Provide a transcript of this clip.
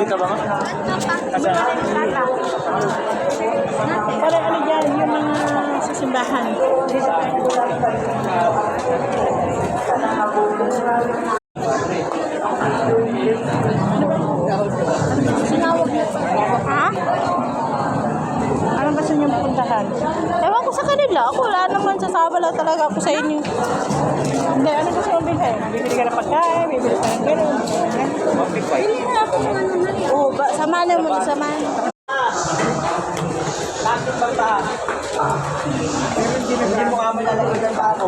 Dito ba? Asa? Para ano dyan, yung mga sa simbahan. Sinawag niyo pa. Ha? Anong gusto niyo puntahan? Ewan ko sa kanila. Ako wala naman, sasama lang talaga ako sa inyo. Hindi, ano gusto mong bilhin? Bibili ka ng pagkain, bibili ka ng gano'n. Bili na ako ng ano na rin. Oo, samahan mo, samahan. Bakit ba ba? Hindi mo kami lalagyan pa ako.